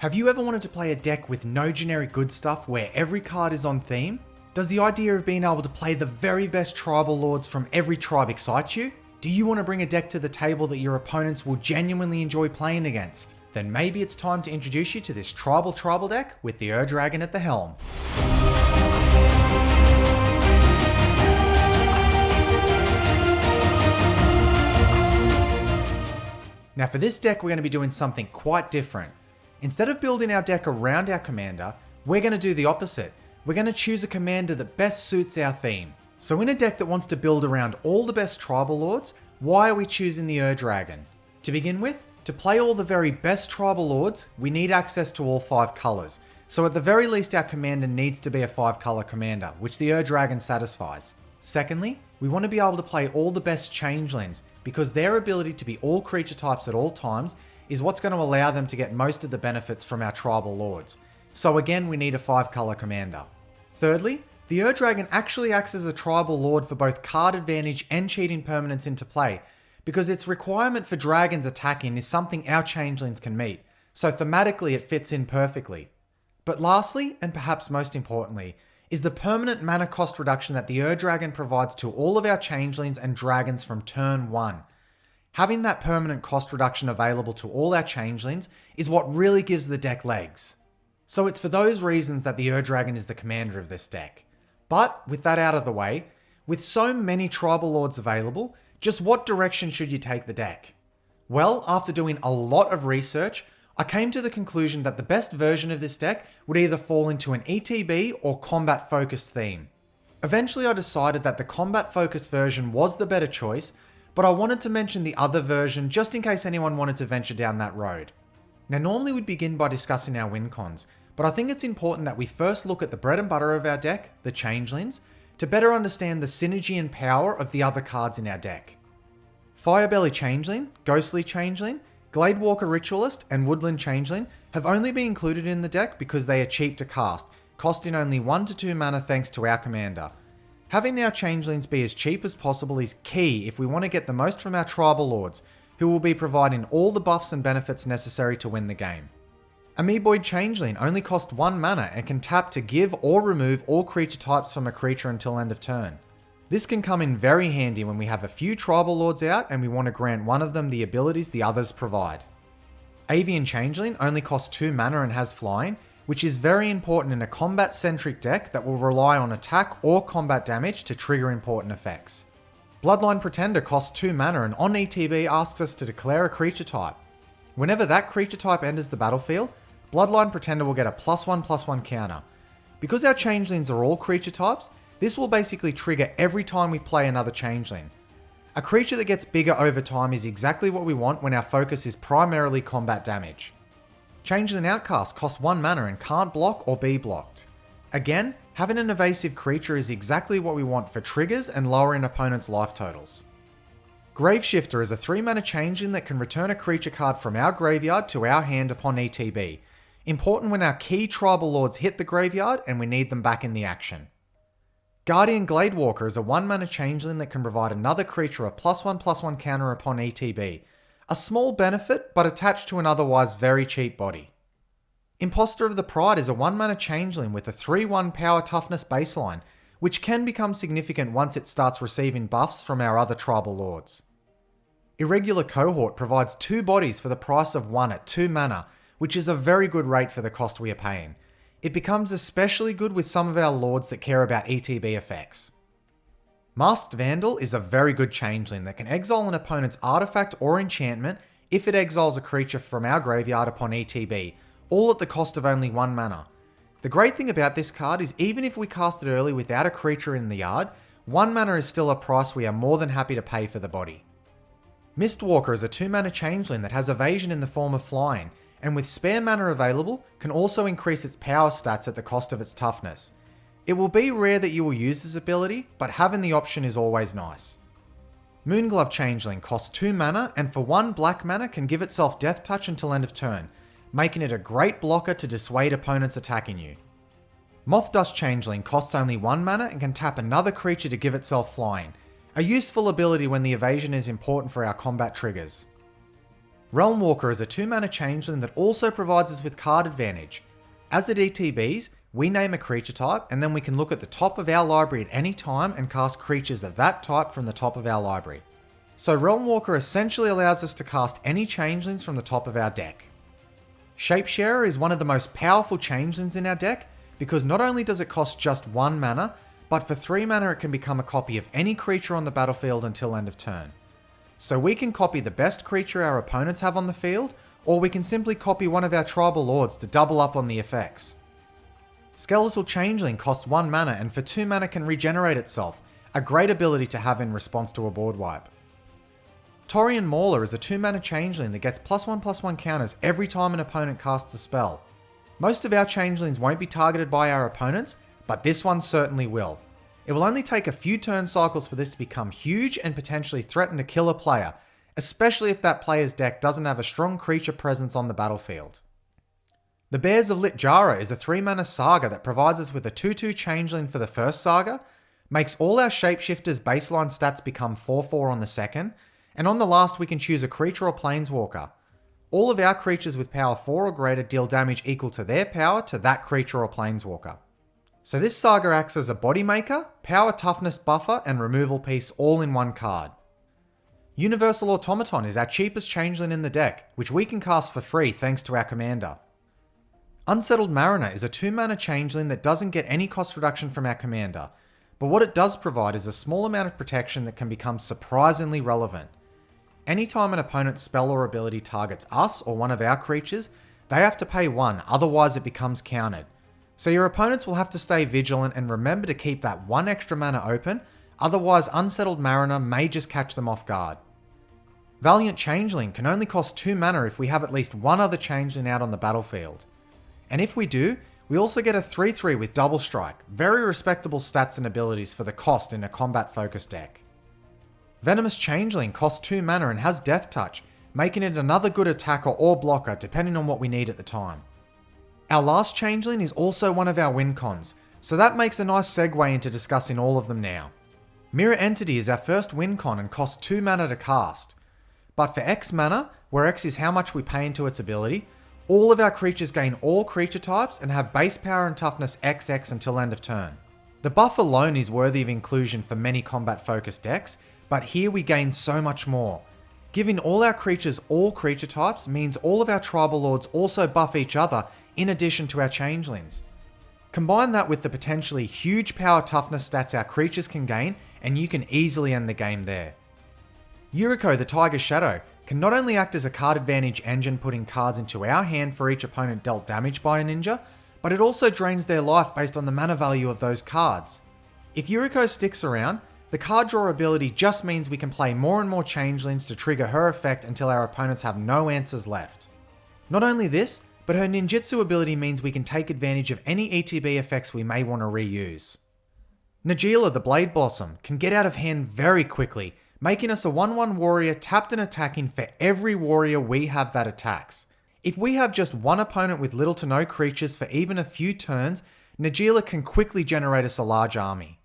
Have you ever wanted to play a deck with no generic good stuff where every card is on theme? Does the idea of being able to play the very best tribal lords from every tribe excite you? Do you want to bring a deck to the table that your opponents will genuinely enjoy playing against? Then maybe it's time to introduce you to this tribal deck with the Dragon at the helm. Now for this deck, we're going to be doing something quite different. Instead of building our deck around our commander, we're going to do the opposite. We're going to choose a commander that best suits our theme. So in a deck that wants to build around all the best tribal lords, why are we choosing the Dragon? To begin with, to play all the very best tribal lords, we need access to all 5 colours. So at the very least, our commander needs to be a 5-colour commander, which the Dragon satisfies. Secondly, we want to be able to play all the best changelings, because their ability to be all creature types at all times is what's going to allow them to get most of the benefits from our tribal lords. So again, we need a 5-colour commander. Thirdly, the Dragon actually acts as a tribal lord for both card advantage and cheating permanents into play, because its requirement for dragons attacking is something our changelings can meet, so thematically it fits in perfectly. But lastly, and perhaps most importantly, is the permanent mana cost reduction that the Dragon provides to all of our changelings and dragons from turn 1. Having that permanent cost reduction available to all our changelings is what really gives the deck legs. So it's for those reasons that the Dragon is the commander of this deck. But with that out of the way, with so many tribal lords available, just what direction should you take the deck? Well, after doing a lot of research, I came to the conclusion that the best version of this deck would either fall into an ETB or combat focused theme. Eventually I decided that the combat focused version was the better choice, but I wanted to mention the other version just in case anyone wanted to venture down that road. Now normally we'd begin by discussing our win cons, but I think it's important that we first look at the bread and butter of our deck, the changelings, to better understand the synergy and power of the other cards in our deck. Firebelly Changeling, Ghostly Changeling, Gladewalker Ritualist, and Woodland Changeling have only been included in the deck because they are cheap to cast, costing only 1 to 2 mana thanks to our commander. Having our changelings be as cheap as possible is key if we want to get the most from our tribal lords, who will be providing all the buffs and benefits necessary to win the game. Amoeboid Changeling only costs 1 mana and can tap to give or remove all creature types from a creature until end of turn. This can come in very handy when we have a few tribal lords out and we want to grant one of them the abilities the others provide. Avian Changeling only costs 2 mana and has flying, which is very important in a combat-centric deck that will rely on attack or combat damage to trigger important effects. Bloodline Pretender costs 2 mana and on ETB asks us to declare a creature type. Whenever that creature type enters the battlefield, Bloodline Pretender will get a +1/+1 counter. Because our changelings are all creature types, this will basically trigger every time we play another changeling. A creature that gets bigger over time is exactly what we want when our focus is primarily combat damage. Changeling Outcast costs 1 mana and can't block or be blocked. Again, having an evasive creature is exactly what we want for triggers and lowering opponents' life totals. Graveshifter is a 3 mana changeling that can return a creature card from our graveyard to our hand upon ETB. Important when our key tribal lords hit the graveyard and we need them back in the action. Guardian Gladewalker is a 1 mana changeling that can provide another creature a +1/+1 counter upon ETB. A small benefit, but attached to an otherwise very cheap body. Imposter of the Pride is a 1 mana changeling with a 3/1 power toughness baseline, which can become significant once it starts receiving buffs from our other tribal lords. Irregular Cohort provides 2 bodies for the price of 1 at 2 mana, which is a very good rate for the cost we are paying. It becomes especially good with some of our lords that care about ETB effects. Masked Vandal is a very good changeling that can exile an opponent's artifact or enchantment if it exiles a creature from our graveyard upon ETB, all at the cost of only 1 mana. The great thing about this card is even if we cast it early without a creature in the yard, 1 mana is still a price we are more than happy to pay for the body. Mistwalker is a 2 mana changeling that has evasion in the form of flying, and with spare mana available, can also increase its power stats at the cost of its toughness. It will be rare that you will use this ability, but having the option is always nice. Moonglove Changeling costs 2 mana and for 1 black mana can give itself Death Touch until end of turn, making it a great blocker to dissuade opponents attacking you. Moth Dust Changeling costs only 1 mana and can tap another creature to give itself flying, a useful ability when the evasion is important for our combat triggers. Realm Walker is a 2-mana changeling that also provides us with card advantage. As it ETBs, we name a creature type, and then we can look at the top of our library at any time and cast creatures of that type from the top of our library. So Realm Walker essentially allows us to cast any changelings from the top of our deck. Shapesharer is one of the most powerful changelings in our deck, because not only does it cost just 1 mana, but for 3 mana it can become a copy of any creature on the battlefield until end of turn. So we can copy the best creature our opponents have on the field, or we can simply copy one of our tribal lords to double up on the effects. Skeletal Changeling costs 1 mana and for 2 mana can regenerate itself, a great ability to have in response to a board wipe. Taurian Mauler is a 2-mana changeling that gets +1/+1 counters every time an opponent casts a spell. Most of our changelings won't be targeted by our opponents, but this one certainly will. It will only take a few turn cycles for this to become huge and potentially threaten to kill a player, especially if that player's deck doesn't have a strong creature presence on the battlefield. The Bears of Littjara is a 3-mana saga that provides us with a 2/2 changeling for the first saga, makes all our shapeshifters' baseline stats become 4/4 on the second, and on the last we can choose a creature or planeswalker. All of our creatures with power 4 or greater deal damage equal to their power to that creature or planeswalker. So this saga acts as a body maker, power toughness buffer, and removal piece all in one card. Universal Automaton is our cheapest changeling in the deck, which we can cast for free thanks to our commander. Unsettled Mariner is a 2-mana changeling that doesn't get any cost reduction from our commander, but what it does provide is a small amount of protection that can become surprisingly relevant. Anytime an opponent's spell or ability targets us or one of our creatures, they have to pay 1, otherwise it becomes countered. So your opponents will have to stay vigilant and remember to keep that 1 extra mana open, otherwise Unsettled Mariner may just catch them off guard. Valiant Changeling can only cost 2 mana if we have at least one other changeling out on the battlefield. And if we do, we also get a 3/3 with Double Strike, very respectable stats and abilities for the cost in a combat-focused deck. Venomous Changeling costs 2 mana and has Death Touch, making it another good attacker or blocker depending on what we need at the time. Our last changeling is also one of our win cons, so that makes a nice segue into discussing all of them now. Mirror Entity is our first win con and costs 2 mana to cast. But for X mana, where X is how much we pay into its ability, all of our creatures gain all creature types and have base power and toughness XX until end of turn. The buff alone is worthy of inclusion for many combat focused decks, but here we gain so much more. Giving all our creatures all creature types means all of our tribal lords also buff each other in addition to our changelings. Combine that with the potentially huge power toughness stats our creatures can gain, and you can easily end the game there. Yuriko the Tiger Shadow can not only act as a card advantage engine putting cards into our hand for each opponent dealt damage by a ninja, but it also drains their life based on the mana value of those cards. If Yuriko sticks around, the card draw ability just means we can play more and more changelings to trigger her effect until our opponents have no answers left. Not only this, but her ninjutsu ability means we can take advantage of any ETB effects we may want to reuse. Najeela the Blade Blossom can get out of hand very quickly, making us a 1/1 warrior tapped and attacking for every warrior we have that attacks. If we have just one opponent with little to no creatures for even a few turns, Najeela can quickly generate us a large army.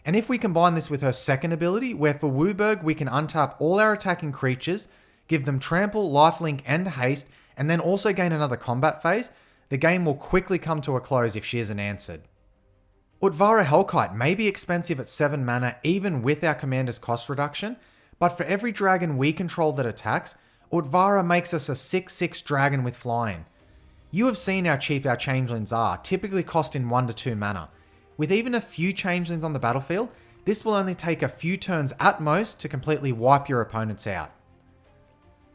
And if we combine this with her second ability, where for Wooburg we can untap all our attacking creatures, give them trample, lifelink, and haste, and then also gain another combat phase, the game will quickly come to a close if she isn't answered. Utvara Hellkite may be expensive at 7 mana even with our commander's cost reduction, but for every dragon we control that attacks, Utvara makes us a 6/6 dragon with flying. You have seen how cheap our changelings are, typically costing 1 to 2 mana. With even a few changelings on the battlefield, this will only take a few turns at most to completely wipe your opponents out.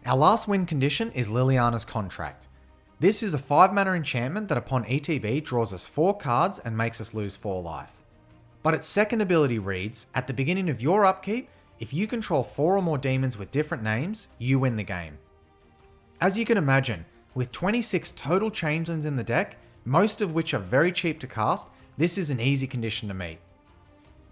Our last win condition is Liliana's Contract. This is a 5 mana enchantment that upon ETB draws us 4 cards and makes us lose 4 life. But its second ability reads, at the beginning of your upkeep, if you control 4 or more demons with different names, you win the game. As you can imagine, with 26 total changelings in the deck, most of which are very cheap to cast, this is an easy condition to meet.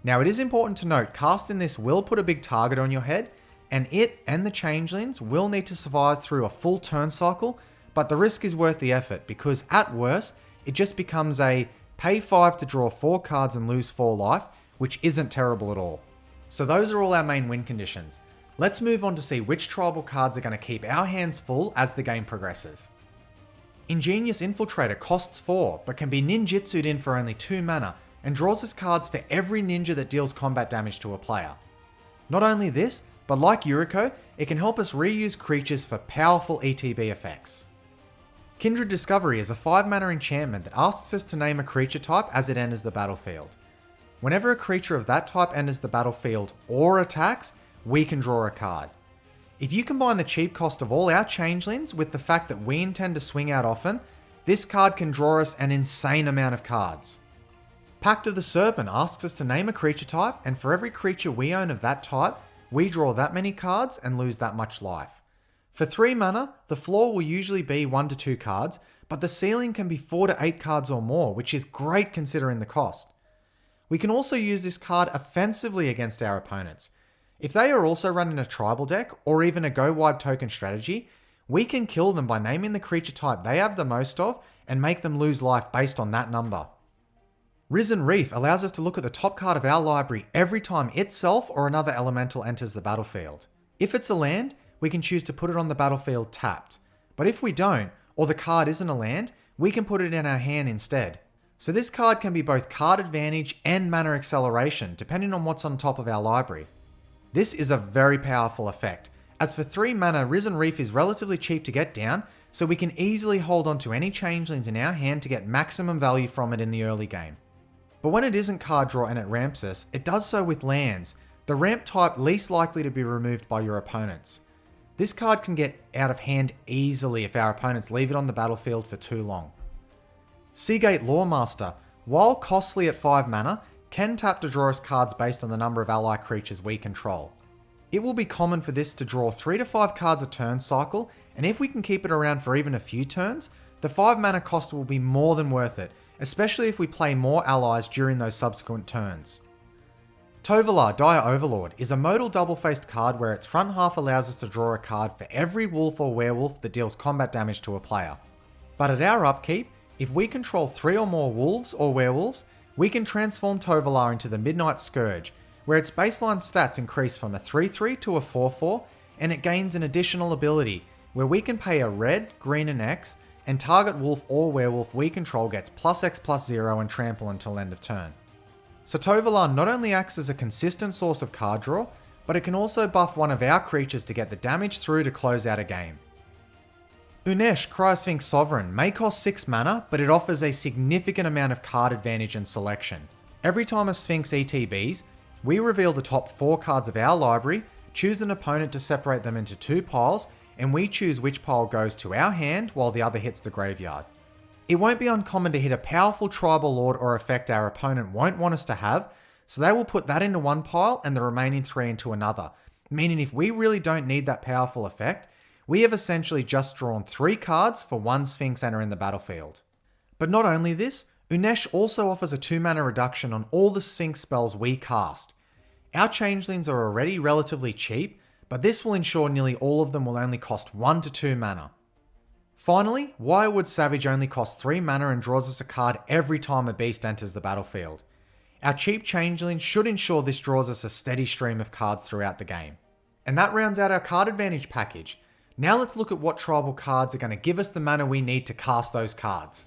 Now it is important to note, casting this will put a big target on your head, and it and the changelings will need to survive through a full turn cycle, but the risk is worth the effort because at worst, it just becomes a pay 5 to draw 4 cards and lose 4 life, which isn't terrible at all. So those are all our main win conditions. Let's move on to see which tribal cards are going to keep our hands full as the game progresses. Ingenious Infiltrator costs 4, but can be ninjutsu'd in for only 2 mana, and draws us cards for every ninja that deals combat damage to a player. Not only this, but like Yuriko, it can help us reuse creatures for powerful ETB effects. Kindred Discovery is a 5 mana enchantment that asks us to name a creature type as it enters the battlefield. Whenever a creature of that type enters the battlefield or attacks, we can draw a card. If you combine the cheap cost of all our changelings with the fact that we intend to swing out often, this card can draw us an insane amount of cards. Pact of the Serpent asks us to name a creature type, and for every creature we own of that type, we draw that many cards and lose that much life. For 3 mana, the floor will usually be 1 to 2 cards, but the ceiling can be 4 to 8 cards or more, which is great considering the cost. We can also use this card offensively against our opponents. If they are also running a tribal deck, or even a go wide token strategy, we can kill them by naming the creature type they have the most of and make them lose life based on that number. Risen Reef allows us to look at the top card of our library every time itself or another elemental enters the battlefield. If it's a land, we can choose to put it on the battlefield tapped. But if we don't, or the card isn't a land, we can put it in our hand instead. So this card can be both card advantage and mana acceleration, depending on what's on top of our library. This is a very powerful effect, as for 3 mana, Risen Reef is relatively cheap to get down, so we can easily hold on to any changelings in our hand to get maximum value from it in the early game. But when it isn't card draw and it ramps us, it does so with lands, the ramp type least likely to be removed by your opponents. This card can get out of hand easily if our opponents leave it on the battlefield for too long. Seagate Lawemaster, while costly at 5 mana, can tap to draw us cards based on the number of ally creatures we control. It will be common for this to draw 3 to 5 cards a turn cycle, and if we can keep it around for even a few turns, the 5 mana cost will be more than worth it, especially if we play more allies during those subsequent turns. Tovolar, Dire Overlord, is a modal double-faced card where its front half allows us to draw a card for every wolf or werewolf that deals combat damage to a player. But at our upkeep, if we control 3 or more wolves or werewolves, we can transform Tovolar into the Midnight Scourge, where its baseline stats increase from a 3/3 to a 4/4, and it gains an additional ability, where we can pay a red, green and X, and target wolf or werewolf we control gets +X+0 and trample until end of turn. So Tovolar not only acts as a consistent source of card draw, but it can also buff one of our creatures to get the damage through to close out a game. Unesh, Cryosphinx Sovereign, may cost 6 mana, but it offers a significant amount of card advantage and selection. Every time a Sphinx ETBs, we reveal the top 4 cards of our library, choose an opponent to separate them into 2 piles, and we choose which pile goes to our hand while the other hits the graveyard. It won't be uncommon to hit a powerful tribal lord or effect our opponent won't want us to have, so they will put that into one pile and the remaining 3 into another, meaning if we really don't need that powerful effect, we have essentially just drawn 3 cards for 1 Sphinx entering the battlefield. But not only this, Unesh also offers a 2 mana reduction on all the Sphinx spells we cast. Our changelings are already relatively cheap, but this will ensure nearly all of them will only cost 1 to 2 mana. Finally, Wirewood Savage only costs 3 mana and draws us a card every time a beast enters the battlefield. Our cheap changeling should ensure this draws us a steady stream of cards throughout the game. And that rounds out our card advantage package. Now let's look at what tribal cards are going to give us the mana we need to cast those cards.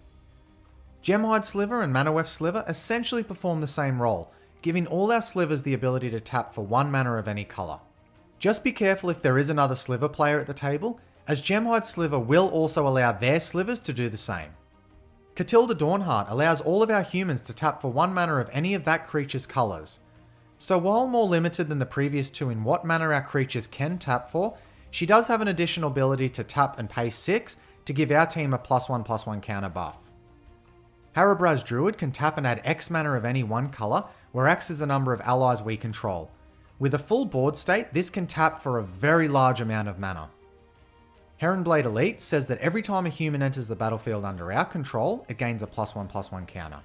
Gemhide Sliver and Manawef Sliver essentially perform the same role, giving all our slivers the ability to tap for 1 mana of any colour. Just be careful if there is another sliver player at the table, as Gemhide Sliver will also allow their slivers to do the same. Catilda Dawnheart allows all of our humans to tap for 1 mana of any of that creature's colours. So while more limited than the previous 2 in what mana our creatures can tap for, she does have an additional ability to tap and pay 6 to give our team a +1/+1 counter buff. Harabraz Druid can tap and add X mana of any one colour, where X is the number of allies we control. With a full board state, this can tap for a very large amount of mana. Heronblade Elite says that every time a human enters the battlefield under our control, it gains a +1/+1 counter.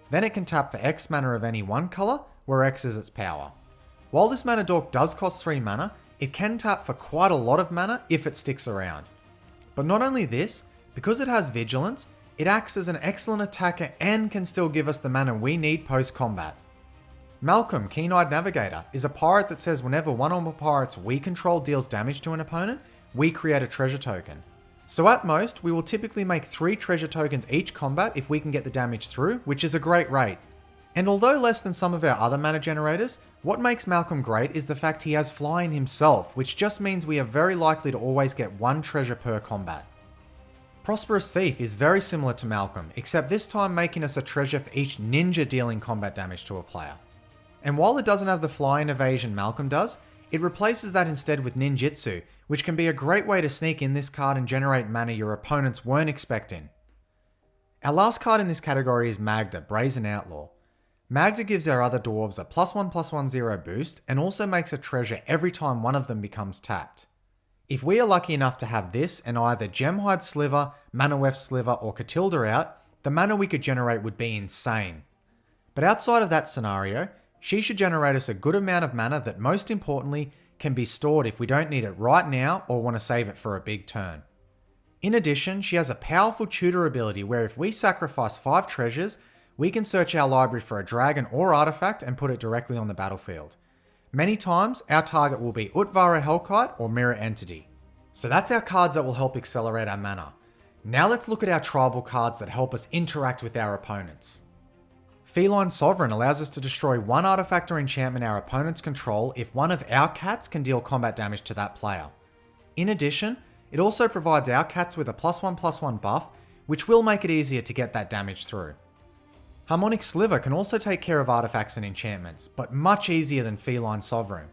Then it can tap for X mana of any one colour, where X is its power. While this mana dork does cost 3 mana, it can tap for quite a lot of mana if it sticks around. But not only this, because it has vigilance, it acts as an excellent attacker and can still give us the mana we need post-combat. Malcolm, Keen-Eyed Navigator, is a pirate that says whenever one or more pirates we control deals damage to an opponent, we create a treasure token. So at most, we will typically make 3 treasure tokens each combat if we can get the damage through, which is a great rate. And although less than some of our other mana generators, what makes Malcolm great is the fact he has flying himself, which just means we are very likely to always get 1 treasure per combat. Prosperous Thief is very similar to Malcolm, except this time making us a treasure for each ninja dealing combat damage to a player. And while it doesn't have the flying evasion Malcolm does, it replaces that instead with ninjutsu, which can be a great way to sneak in this card and generate mana your opponents weren't expecting. Our last card in this category is Magda, Brazen Outlaw. Magda gives our other dwarves a +1/+1/0 boost and also makes a treasure every time one of them becomes tapped. If we are lucky enough to have this and either Gemhide Sliver, Manawef Sliver or Catilda out, the mana we could generate would be insane. But outside of that scenario, she should generate us a good amount of mana that most importantly can be stored if we don't need it right now or want to save it for a big turn. In addition, she has a powerful tutor ability where if we sacrifice 5 treasures, we can search our library for a dragon or artifact and put it directly on the battlefield. Many times, our target will be Utvara Hellkite or Mirror Entity. So that's our cards that will help accelerate our mana. Now let's look at our tribal cards that help us interact with our opponents. Feline Sovereign allows us to destroy 1 artifact or enchantment our opponents control if one of our cats can deal combat damage to that player. In addition, it also provides our cats with a +1/+1 buff, which will make it easier to get that damage through. Harmonic Sliver can also take care of artifacts and enchantments, but much easier than Feline Sovereign.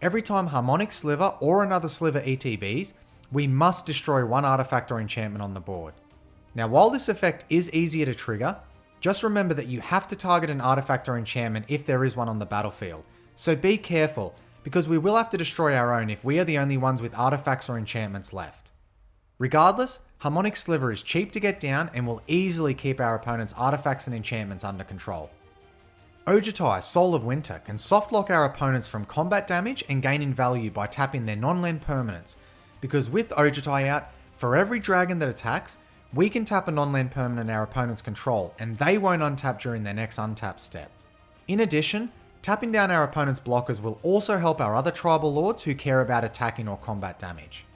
Every time Harmonic Sliver or another Sliver ETBs, we must destroy 1 artifact or enchantment on the board. Now while this effect is easier to trigger, just remember that you have to target an artifact or enchantment if there is one on the battlefield, so be careful, because we will have to destroy our own if we are the only ones with artifacts or enchantments left. Regardless, Harmonic Sliver is cheap to get down and will easily keep our opponent's artifacts and enchantments under control. Ojutai, Soul of Winter, can softlock our opponents from combat damage and gain in value by tapping their non-land permanents, because with Ojutai out, for every dragon that attacks, we can tap a non-land permanent our opponents control, and they won't untap during their next untap step. In addition, tapping down our opponent's blockers will also help our other tribal lords who care about attacking or combat damage.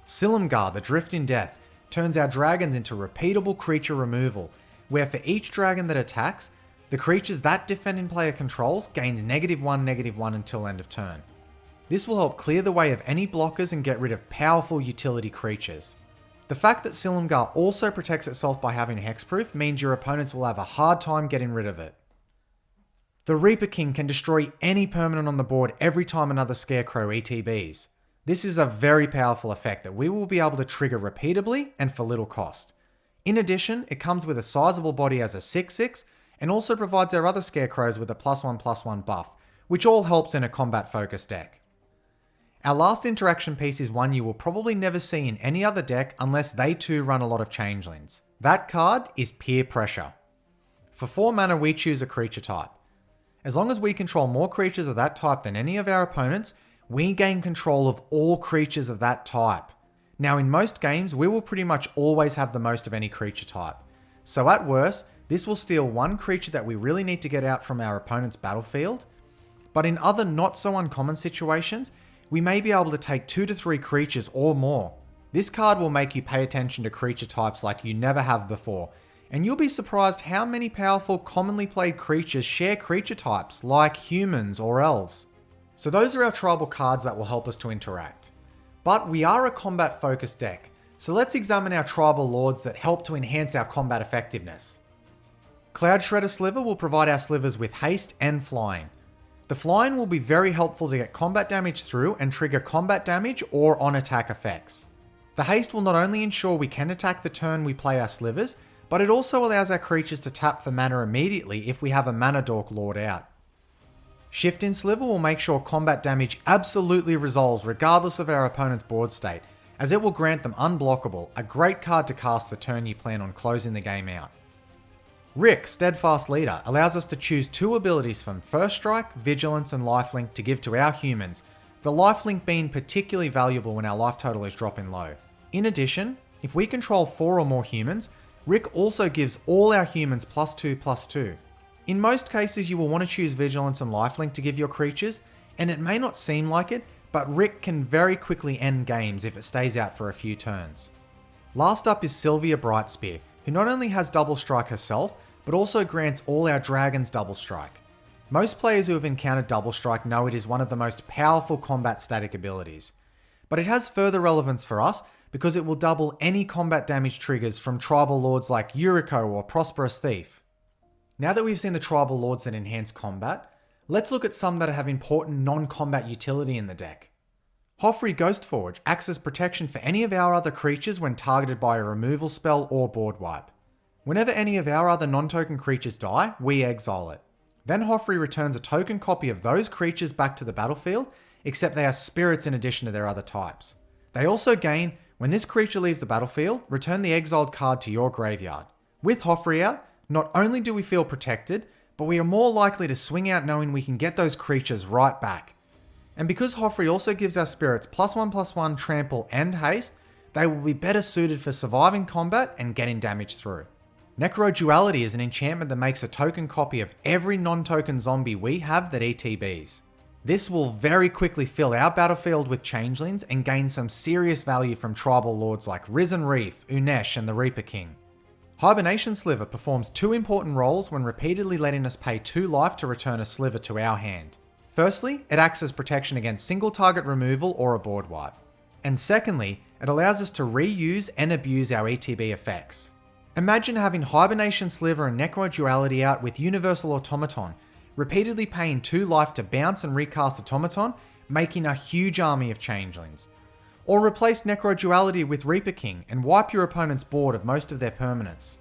Silumgar, the Drift in Death, turns our dragons into repeatable creature removal, where for each dragon that attacks, the creatures that defending player controls gains -1/-1 until end of turn. This will help clear the way of any blockers and get rid of powerful utility creatures. The fact that Silumgar also protects itself by having hexproof means your opponents will have a hard time getting rid of it. The Reaper King can destroy any permanent on the board every time another Scarecrow ETBs. This is a very powerful effect that we will be able to trigger repeatably and for little cost. In addition, it comes with a sizable body as a 6/6 and also provides our other Scarecrows with a +1/+1 buff, which all helps in a combat focused deck. Our last interaction piece is one you will probably never see in any other deck unless they too run a lot of Changelings. That card is Peer Pressure. For 4 mana we choose a creature type. As long as we control more creatures of that type than any of our opponents, we gain control of all creatures of that type. Now in most games, we will pretty much always have the most of any creature type. So at worst, this will steal 1 creature that we really need to get out from our opponent's battlefield. But in other not so uncommon situations, we may be able to take 2 to 3 creatures or more. This card will make you pay attention to creature types like you never have before, and you'll be surprised how many powerful commonly played creatures share creature types like humans or elves. So those are our tribal cards that will help us to interact. But we are a combat focused deck, so let's examine our tribal lords that help to enhance our combat effectiveness. Cloud Shredder Sliver will provide our slivers with haste and flying. The flying will be very helpful to get combat damage through and trigger combat damage or on-attack effects. The haste will not only ensure we can attack the turn we play our slivers, but it also allows our creatures to tap for mana immediately if we have a Mana Dork Lord out. Shift in Sliver will make sure combat damage absolutely resolves regardless of our opponent's board state, as it will grant them Unblockable, a great card to cast the turn you plan on closing the game out. Rick, Steadfast Leader, allows us to choose 2 abilities from First Strike, Vigilance and Lifelink to give to our humans, the Lifelink being particularly valuable when our life total is dropping low. In addition, if we control 4 or more humans, Rick also gives all our humans +2/+2. In most cases, you will want to choose Vigilance and Lifelink to give your creatures, and it may not seem like it, but Rick can very quickly end games if it stays out for a few turns. Last up is Sylvia Brightspear, who not only has double strike herself, but also grants all our dragons double strike. Most players who have encountered double strike know it is one of the most powerful combat static abilities. But it has further relevance for us because it will double any combat damage triggers from tribal lords like Yuriko or Prosperous Thief. Now that we've seen the tribal lords that enhance combat, let's look at some that have important non-combat utility in the deck. Hoffrey Ghostforge acts as protection for any of our other creatures when targeted by a removal spell or board wipe. Whenever any of our other non-token creatures die, we exile it. Then Hoffrey returns a token copy of those creatures back to the battlefield, except they are spirits in addition to their other types. They also gain, when this creature leaves the battlefield, return the exiled card to your graveyard. With Hoffrey out, not only do we feel protected, but we are more likely to swing out knowing we can get those creatures right back. And because Hoffrey also gives our spirits +1/+1 trample and haste, they will be better suited for surviving combat and getting damage through. Necroduality is an enchantment that makes a token copy of every non-token zombie we have that ETBs. This will very quickly fill our battlefield with changelings and gain some serious value from tribal lords like Risen Reef, Unesh, and the Reaper King. Hibernation Sliver performs 2 important roles when repeatedly letting us pay 2 life to return a sliver to our hand. Firstly, it acts as protection against single target removal or a board wipe. And secondly, it allows us to reuse and abuse our ETB effects. Imagine having Hibernation Sliver and Necroduality out with Universal Automaton, repeatedly paying 2 life to bounce and recast Automaton, making a huge army of changelings. Or replace Necroduality with Reaper King and wipe your opponent's board of most of their permanents.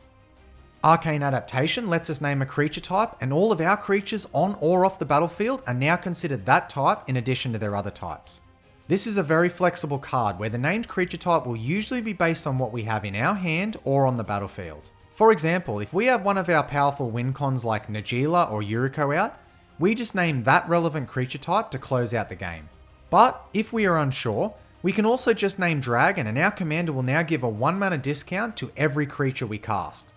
Arcane Adaptation lets us name a creature type, and all of our creatures on or off the battlefield are now considered that type in addition to their other types. This is a very flexible card where the named creature type will usually be based on what we have in our hand or on the battlefield. For example, if we have one of our powerful win cons like Najila or Yuriko out, we just name that relevant creature type to close out the game. But if we are unsure, we can also just name Dragon and our commander will now give a 1 mana discount to every creature we cast.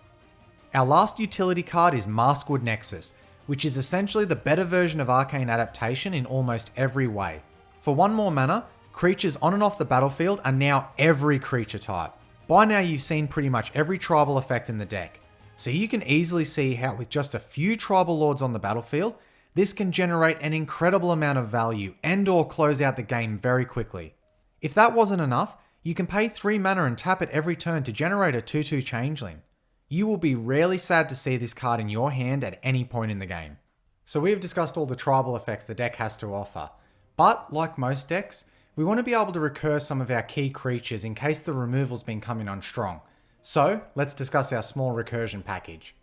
Our last utility card is Maskwood Nexus, which is essentially the better version of Arcane Adaptation in almost every way. For 1 more mana, creatures on and off the battlefield are now every creature type. By now you've seen pretty much every tribal effect in the deck, so you can easily see how with just a few tribal lords on the battlefield, this can generate an incredible amount of value and or close out the game very quickly. If that wasn't enough, you can pay 3 mana and tap it every turn to generate a 2/2 changeling. You will be rarely sad to see this card in your hand at any point in the game. So we have discussed all the tribal effects the deck has to offer, but like most decks, we want to be able to recur some of our key creatures in case the removal's been coming on strong. So let's discuss our small recursion package.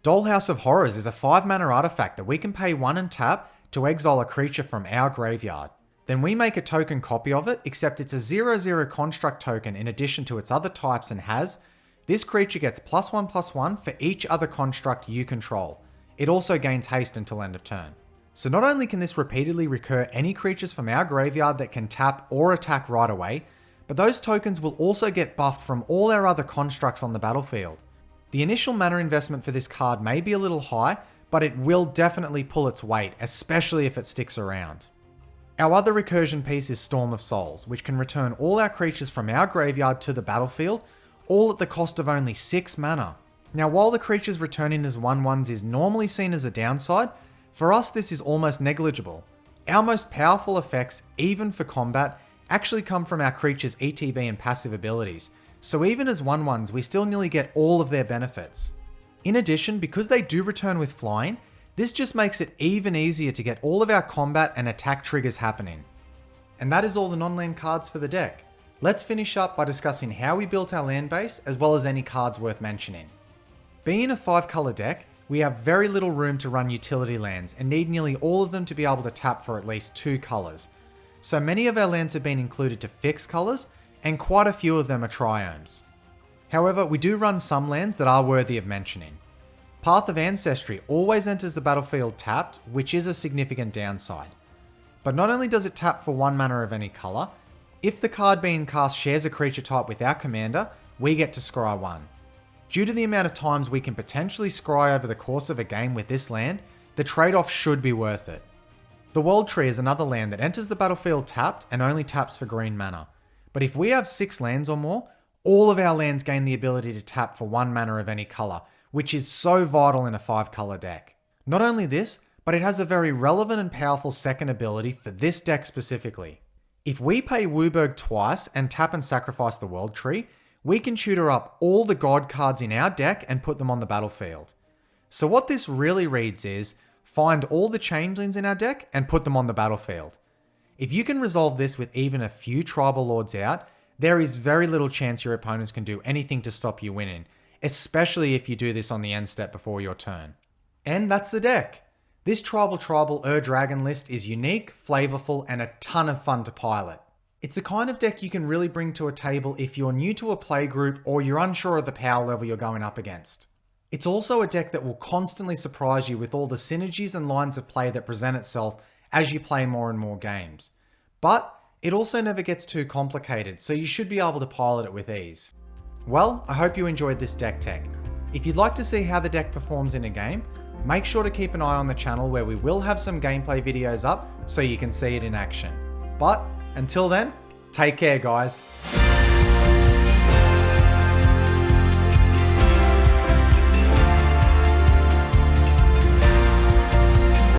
Dollhouse of Horrors is a 5 mana artifact that we can pay 1 and tap to exile a creature from our graveyard. Then we make a token copy of it, except it's a 0/0 construct token in addition to its other types and has. This creature gets +1/+1 for each other construct you control. It also gains haste until end of turn. So not only can this repeatedly recur any creatures from our graveyard that can tap or attack right away, but those tokens will also get buffed from all our other constructs on the battlefield. The initial mana investment for this card may be a little high, but it will definitely pull its weight, especially if it sticks around. Our other recursion piece is Storm of Souls, which can return all our creatures from our graveyard to the battlefield, all at the cost of only 6 mana. Now while the creatures returning as 1/1s is normally seen as a downside, for us this is almost negligible. Our most powerful effects, even for combat, actually come from our creatures' ETB and passive abilities, so even as 1/1s we still nearly get all of their benefits. In addition, because they do return with flying, this just makes it even easier to get all of our combat and attack triggers happening. And that is all the non-land cards for the deck. Let's finish up by discussing how we built our land base, as well as any cards worth mentioning. Being a 5-color deck, we have very little room to run utility lands and need nearly all of them to be able to tap for at least 2 colors. So many of our lands have been included to fixed colors, and quite a few of them are triomes. However, we do run some lands that are worthy of mentioning. Path of Ancestry always enters the battlefield tapped, which is a significant downside. But not only does it tap for 1 mana of any color, if the card being cast shares a creature type with our commander, we get to scry 1. Due to the amount of times we can potentially scry over the course of a game with this land, the trade-off should be worth it. The World Tree is another land that enters the battlefield tapped and only taps for green mana. But if we have 6 lands or more, all of our lands gain the ability to tap for 1 mana of any colour, which is so vital in a 5-colour deck. Not only this, but it has a very relevant and powerful second ability for this deck specifically. If we pay Wooburg twice and tap and sacrifice the World Tree, we can tutor up all the god cards in our deck and put them on the battlefield. So what this really reads is, find all the changelings in our deck and put them on the battlefield. If you can resolve this with even a few tribal lords out, there is very little chance your opponents can do anything to stop you winning, especially if you do this on the end step before your turn. And that's the deck. This tribal Dragon list is unique, flavorful, and a ton of fun to pilot. It's the kind of deck you can really bring to a table if you're new to a play group or you're unsure of the power level you're going up against. It's also a deck that will constantly surprise you with all the synergies and lines of play that present itself as you play more and more games. But it also never gets too complicated, so you should be able to pilot it with ease. Well, I hope you enjoyed this deck tech. If you'd like to see how the deck performs in a game, make sure to keep an eye on the channel where we will have some gameplay videos up so you can see it in action. But until then, take care guys.